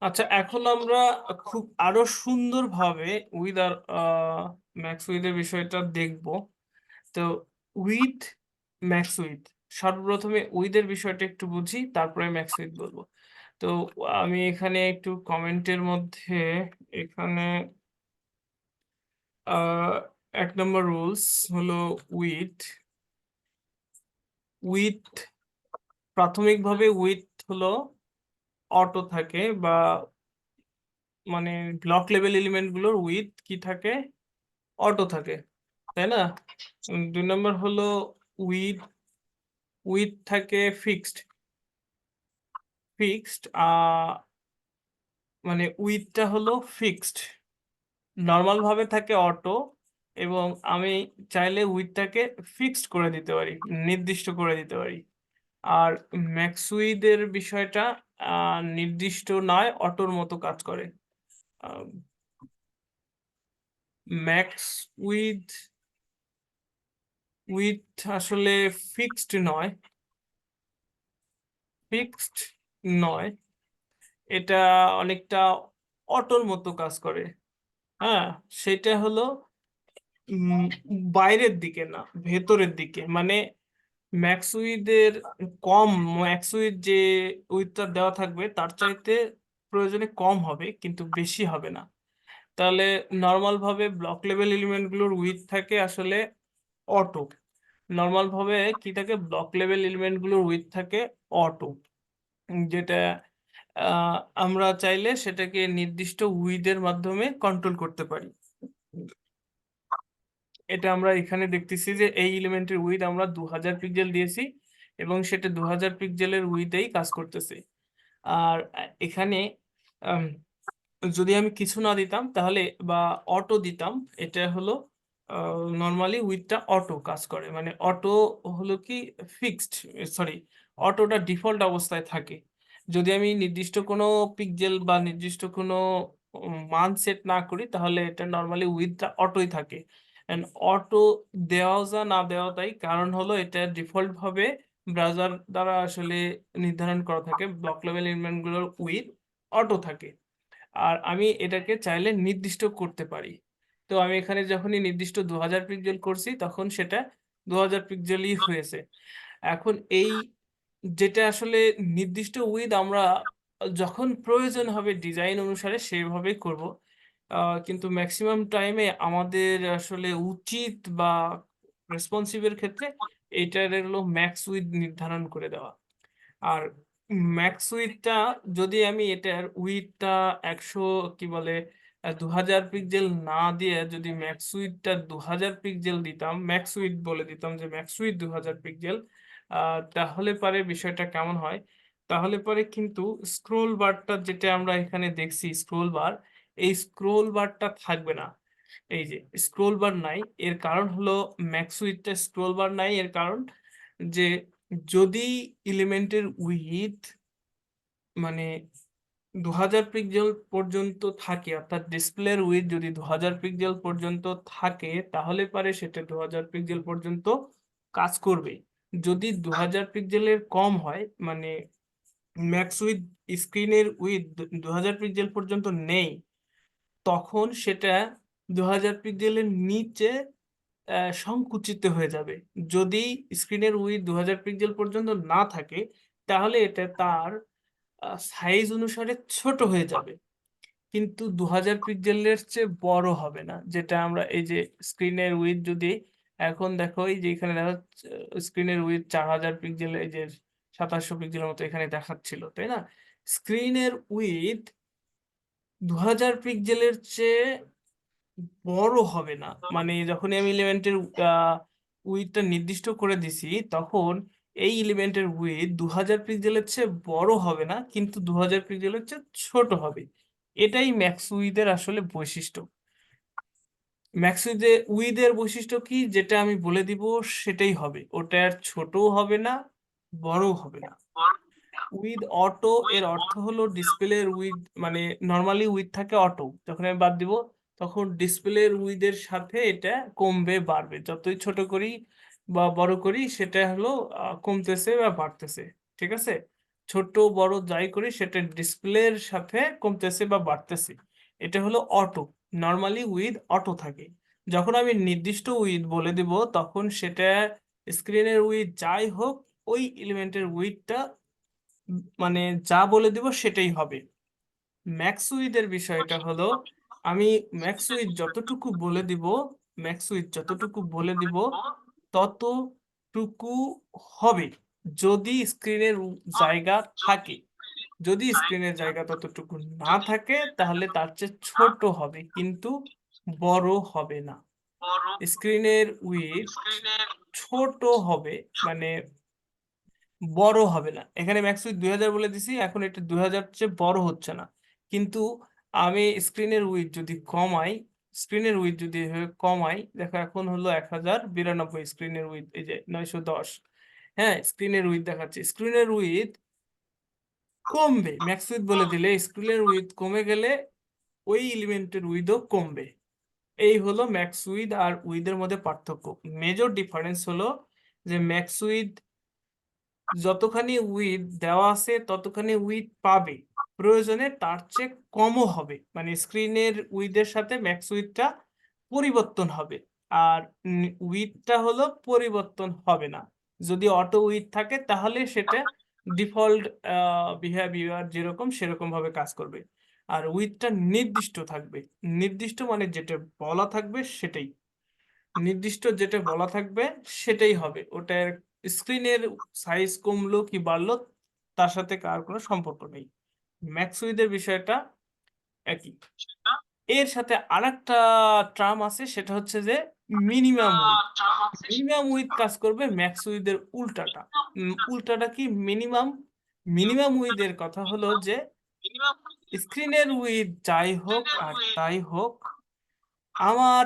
আচ্ছা, এখন আমরা খুব আরো সুন্দরভাবে উইথ আর ম্যাক্স উইথের বিষয়টা দেখব। তো উইথ ম্যাক্স উইথ, সর্বপ্রথমে উইথের বিষয়টা একটু বুঝি, তারপরে ম্যাক্স উইথ বলবো। তো আমি এখানে একটু কমেন্টের মধ্যে এখানে এক নম্বর রুলস হলো উইথ উইথ প্রাথমিকভাবে উইথ হলো অটো থাকে, বা মানে ব্লক লেভেল এলিমেন্ট গুলোর উইথ কি থাকে, অটো থাকে, তাই না? 2 নম্বর হলো উইথ উইথ থাকে ফিক্সড। ফিক্সড মানে উইথটা হলো ফিক্সড, নর্মাল ভাবে থাকে অটো, এবং আমি চাইলে উইথটাকে ফিক্সড করে দিতে পারি, নির্দিষ্ট করে দিতে পারি। আর ম্যাক্স উইথের বিষয়টা নির্দিষ্ট নয়, অটোর মতো কাজ করে। ম্যাক্স উইথ উইথ আসলে ফিক্সড নয়, ফিক্সড নয়, এটা অনেকটা অটোর মতো কাজ করে। হ্যাঁ, সেটা হলো বাইরের দিকে না, ভেতরের দিকে। মানে ম্যাক্স উইথের কম, ম্যাক্স উইথ যে উইথটা দেওয়া থাকবে তার চাইতে প্রয়োজনে কম হবে, কিন্তু বেশি হবে না। তাহলে নর্মাল ভাবে ব্লক লেভেল এলিমেন্ট গুলোর উইথ থাকে আসলে অটো। নর্মাল ভাবে কি থাকে, ব্লক লেভেল এলিমেন্ট গুলোর উইথ থাকে অটো, যেটা আমরা চাইলে সেটাকে নির্দিষ্ট উইথের মাধ্যমে কন্ট্রোল করতে পারি। এটা আমরা এখানে দেখতেছি যে এই এলিমেন্টের উইথ আমরা 2000 পিক্সেল দিয়েছি, এবং সেটা 2000 পিক্সেলের উইথেই কাজ করতেছে। আর এখানে আম, যদি আমি কিছু না দিতাম তাহলে, বা অটো দিতাম, এটা হলো নর্মালি উইথটা অটো কাজ করে। মানে অটো হলো কি ফিক্সড, সরি, অটোটা ডিফল্ট অবস্থায় থাকে। যদি আমি নির্দিষ্ট কোনো পিক্সেল বা নির্দিষ্ট কোনো মান সেট না করি, তাহলে এটা নর্মালি উইথটা অটোই থাকে। এন্ড অটো দেওয়া যা না দেওয়া তাই, কারণ হলো এটা ডিফল্ট ভাবে ব্রাউজার দ্বারা আসলে নির্ধারণ করা থাকে, ব্লক লেভেল এলিমেন্ট গুলোর উইথ অটো থাকে। আর আমি এটাকে চাইলে নির্দিষ্ট করতে পারি। তো আমি এখানে যখনই নির্দিষ্ট 2000 পিক্সেল করছি, তখন সেটা 2000 পিক্সেলই হয়েছে। এখন এই যেটা আসলে নির্দিষ্ট উইথ আমরা যখন প্রয়োজন হবে ডিজাইন অনুসারে সেভাবেই করব, কিন্তু ম্যাক্সিমাম টাইমে আমাদের আসলে উচিত বা রেসপন্সিভের ক্ষেত্রে এইটার হলো ম্যাক্স উইথ নির্ধারণ করে দেওয়া। আর ম্যাক্স উইথটা যদি আমি এটার উইথটা 100 কি বলে 2000 পিক্সেল না দিয়ে যদি ম্যাক্স উইথটা 2000 পিক্সেল দিতাম, ম্যাক্স উইথ বলে দিতাম যে ম্যাক্স উইথ 2000 পিক্সেল, তাহলে পারে বিষয়টা কেমন হয়? তাহলে পরে কিন্তু স্ক্রোল বারটা যেটা আমরা এখানে দেখছি, স্ক্রোল বার, এই স্ক্রোল বারটা থাকবে না। এই যে স্ক্রোল বার নাই, এর কারণ হলো ম্যাক্স উইথটা স্ক্রোল বার নাই, এর কারণ যে যদি এলিমেন্টের উইথ মানে 2000 পিক্সেল পর্যন্ত থাকে, অর্থাৎ ডিসপ্লের উইথ যদি 2000 পিক্সেল পর্যন্ত থাকে, তাহলে পারে সেটা 2000 পিক্সেল পর্যন্ত কাজ করবে। যদি 2000 পিক্সেলের কম হয়, মানে ম্যাক্স উইথ স্ক্রিনের উইথ 2000 পিক্সেল পর্যন্ত নেই, তখন সেটা 2000 পিক্সেলের নিচে সংকুচিত হয়ে যাবে। যদি স্ক্রিনের উইথ 2000 পিক্সেল পর্যন্ত না থাকে, তাহলে এটা তার সাইজ অনুসারে ছোট হয়ে যাবে, কিন্তু 2000 পিক্সেলের চেয়ে বড় হবে না। যেটা আমরা এই যে স্ক্রিনের উইথ যদি এখন দেখো, এই যে এখানে দেখো স্ক্রিনের উইথ 4000 পিক্সেল, এই যে 2700 পিক্সেলের মতো এখানে দেখাচ্ছিল, তাই না? স্ক্রিনের উইথ 2000 পিক্সেলের চেয়ে বড় হবে না। মানে যখনই আমি এলিমেন্টের উইথটা নির্দিষ্ট করে দিছি, তখন এই এলিমেন্টের উইথ 2000 পিক্সেলের চেয়ে বড় হবে না, কিন্তু 2000 পিক্সেলের চেয়ে ছোট হবে। এটাই ম্যাক্স উইথের আসলে বৈশিষ্ট্য। ম্যাক্স উইথের বৈশিষ্ট্য কি, যেটা আমি বলে দিব সেটাই হবে, ওটা আর ছোটও হবে না, বড়ও হবে না। উইথ অটো এর অর্থ হলো ডিসপ্লের উইথ, মানে নর্মালি উইথ থাকে অটো, যখন আমি বাদ দিব তখন ডিসপ্লের উইথের সাথে এটা কমবে বাড়বে, যতই ছোট করি বা বড় করি সেটা হলো কমতেছে বা বাড়তেছে। ঠিক আছে? ছোট বড় যাই করি সেটা ডিসপ্লের সাথে কমতেছে বা বাড়তেছে, এটা হলো অটো। নর্মালি উইথ অটো থাকে। যখন আমি নির্দিষ্ট উইথ বলে দিব তখন সেটা স্ক্রিনের উইথ যাই হোক ওই এলিমেন্টের উইথটা মানে যা বলে দিব সেটাই হবে। ম্যাক্স উইথের বিষয়টা হলো আমি ম্যাক্স উইথ যতটুকু বলে দিব, ম্যাক্স উইথ যতটুকু বলে দিব ততটুকু হবে যদি স্ক্রিনের জায়গা থাকে। যদি স্ক্রিনের জায়গা ততটুকু না থাকে তাহলে তার চেয়ে ছোট হবে কিন্তু বড় হবে না। স্ক্রিনের উইথ ছোট হবে মানে বড় হবে না। এখানে ম্যাক্স উইথ 2000 বলে দিছি, এখন এটা 2000 চেয়ে বড় হচ্ছে না, কিন্তু আমি স্ক্রিনের উইথ যদি কমাই, স্ক্রিনের উইথ যদি এভাবে কমাই, দেখো এখন হলো 1092 স্ক্রিনের উইথ, এই যে 910। হ্যাঁ, স্ক্রিনের উইথ দেখাচ্ছে, স্ক্রিনের উইথ কমবে। ম্যাক্স উইথ বলে দিলে স্ক্রিনের উইথ কমে গেলে ওই এলিমেন্টের উইথও কমবে। এই হলো ম্যাক্স উইথ আর উইথের মধ্যে পার্থক্য। মেজর ডিফারেন্স হলো যে ম্যাক্স উইথ যতখানি উইথ দেওয়া আছে ততখানি উইথ পাবে, প্রয়োজনে তার চেয়ে কমও হবে, মানে স্ক্রিনের উইথের সাথে ম্যাক্স উইথটা পরিবর্তন হবে। আর উইথটা হলো পরিবর্তন হবে না। যদি অটো উইথ থাকে তাহলে সেটা ডিফল্ট বিহেভিয়ার যেরকম সেরকম ভাবে কাজ করবে। আর উইথটা নির্দিষ্ট থাকবে। নির্দিষ্ট মানে যেটা বলা থাকবে সেটাই, নির্দিষ্ট যেটা বলা থাকবে সেটাই হবে। ওটার স্ক্রিনের সাইজ কমলো কি বাড়লো তার সাথে কার কোনো সম্পর্ক নেই। ম্যাক্স উইথের বিষয়টা একই। এর সাথে আরেকটা টার্ম আছে, সেটা হচ্ছে যে মিনিমাম উইথ। মিনিমাম উইথ কাজ করবে ম্যাক্স উইথের উল্টাটা। উল্টাটা কি? মিনিমাম। মিনিমাম উইথের কথা হলো যে স্ক্রিনের উইথ যাই হোক আর তাই হোক, আমার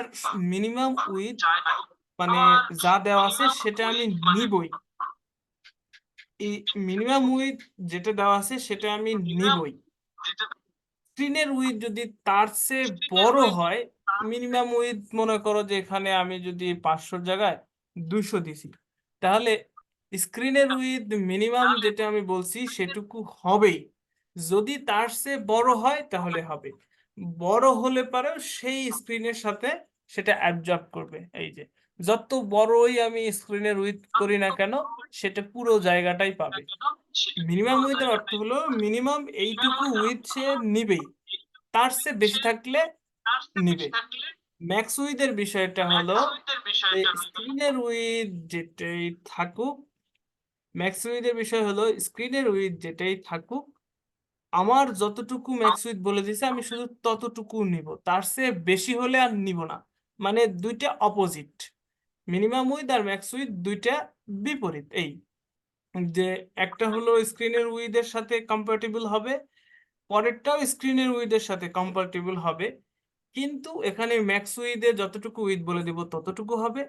মিনিমাম উইথ মানে যা দেওয়া আছে সেটা আমি নিবই। এই মিনিমাম উইথ যেটা দেওয়া আছে সেটা আমি নিবই। স্ক্রিনের উইথ যদি তার চেয়ে বড় হয়, মিনিমাম উইথ মনে করো যে এখানে আমি যদি 500 জায়গায় 200 দিছি, তাহলে স্ক্রিনের উইথ মিনিমাম যেটা আমি বলছি সেটুকু হবেই। যদি তার চেয়ে বড় হয় তাহলে হবে, বড় হলে পরেও সেই স্ক্রিনের সাথে সেটা অ্যাবজর্ব করবে। এই যে যত বড়ই আমি স্ক্রিনের উইথ করি না কেন সেটা পুরো জায়গাটাই পাবে। মিনিমাম উইথের অর্থ হলো মিনিমাম এইটুকু উইথ সে নিবেই, তার চেয়ে বেশি থাকলে নিবে। ম্যাক্স উইথের বিষয়টা হলো যে স্ক্রিনের উইথ যেটাই থাকুক, ম্যাক্স উইথের বিষয় হলো স্ক্রিনের উইথ যেটাই থাকুক, আমার যতটুকু ম্যাক্স উইথ বলে দিয়েছে আমি শুধু ততটুকু নিব, তার চেয়ে বেশি হলে আর নিব না। মানে দুইটা অপোজিট, মিনিমাম উইথ আর ম্যাক্স উইথ দুইটা বিপরীত। এই যে একটা হলো স্ক্রিনের উইথের সাথে কম্পাটিবল হবে, পরেরটাও স্ক্রিনের উইথের সাথে কম্পাটিবল হবে, কিন্তু এখানে ম্যাক্স উইথে যতটুকু উইথ বলে দিব ততটুকু হবে,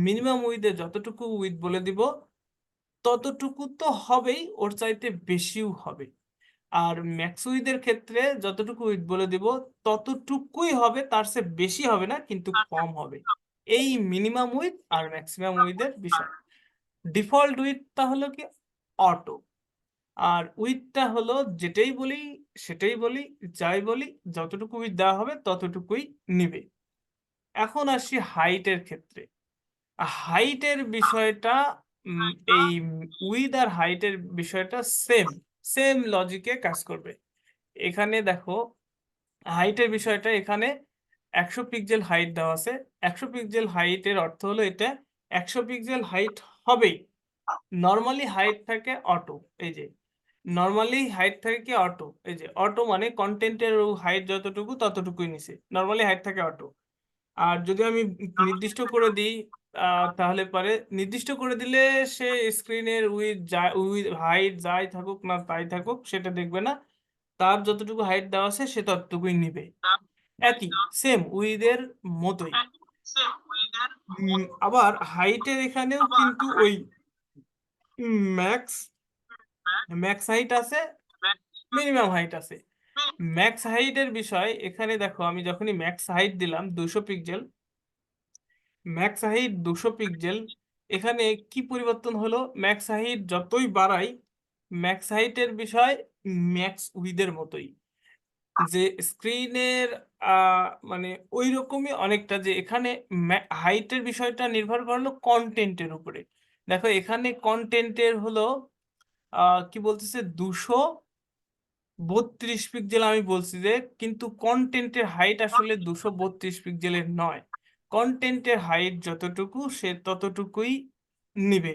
মিনিমাম উইথে যতটুকু উইথ বলে দিব ততটুকু তো হবেই, ওর চাইতে বেশিও হবে। আর ম্যাক্স উইথের ক্ষেত্রে যতটুকু উইথ বলে দিব ততটুকুই হবে, তার চেয়ে বেশি হবে না কিন্তু কম হবে। এই মিনিমাম উইথ আর ম্যাক্সিমাম উইথের বিষয়। ডিফল্ট উইথটা হলো কি অটো, আর উইথটা হলো যেটাই বলি সেটাই বলি, যাই বলি যতটুকু উইথ দেওয়া হবে ততটুকুই নিবে। এখন আসি হাইটের ক্ষেত্রে। হাইটের বিষয়টা এই উইথ আর হাইটের বিষয়টা সেম সেম লজিকে কাজ করবে। এখানে দেখো হাইটের বিষয়টা, এখানে 100 পিক্সেল হাইট দেওয়া আছে। 100 পিক্সেল হাইটের অর্থ হলো এটা 100 পিক্সেল হাইট হবেই। নর্মালি হাইট থাকে অটো, এই যে নর্মালি হাইট থাকে কি অটো, এই যে অটো মানে কন্টেন্টের হাইট যতটুকু ততটুকুই নিছে, নর্মালি হাইট থাকে অটো। আর যদি আমি নির্দিষ্ট করে দিই তাহলে পরে নির্দিষ্ট করে দিলে সে স্ক্রিনের উইথ হাইট যাই থাকুক না তাই থাকুক সেটা দেখবে না, তার যতটুকু হাইট দেওয়া আছে সে ততটুকুই নিবে। একই সেম উইথের মতোই। আবার হাইটের এখানেও কিন্তু ওই ম্যাক্স ম্যাক্স হাইট আছে, মিনিমাম হাইট আছে। ম্যাক্স হাইটের বিষয় এখানে দেখো, আমি যখনই ম্যাক্স হাইট দিলাম 200 পিক্সেল, ম্যাক্স হাইট 200 পিক্সেল, এখানে কি পরিবর্তন হলো? ম্যাক্স হাইট যতই বাড়াই ম্যাক্স হাইটের বিষয় ম্যাক্স উইডের মতোই, যে স্ক্রিনের মানে ওই রকমই অনেকটা, যে এখানে হাইটের বিষয়টা নির্ভর করলো কন্টেন্টের উপরে। দেখো এখানে কন্টেন্টের হলো কি বলতেছে 232 পিক্সেল, আমি বলছি যে, কিন্তু কন্টেন্টের হাইট আসলে 232 পিক্সেলের নয়। কন্টেন্টের হাইট যতটুকু সে ততটুকুই নিবে,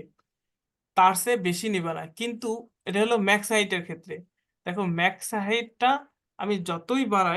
তার চেয়ে বেশি নিবে না। কিন্তু এটা হলো ম্যাক্স হাইটের ক্ষেত্রে। দেখো ম্যাক্স হাইটটা আমি যতই বাড়াই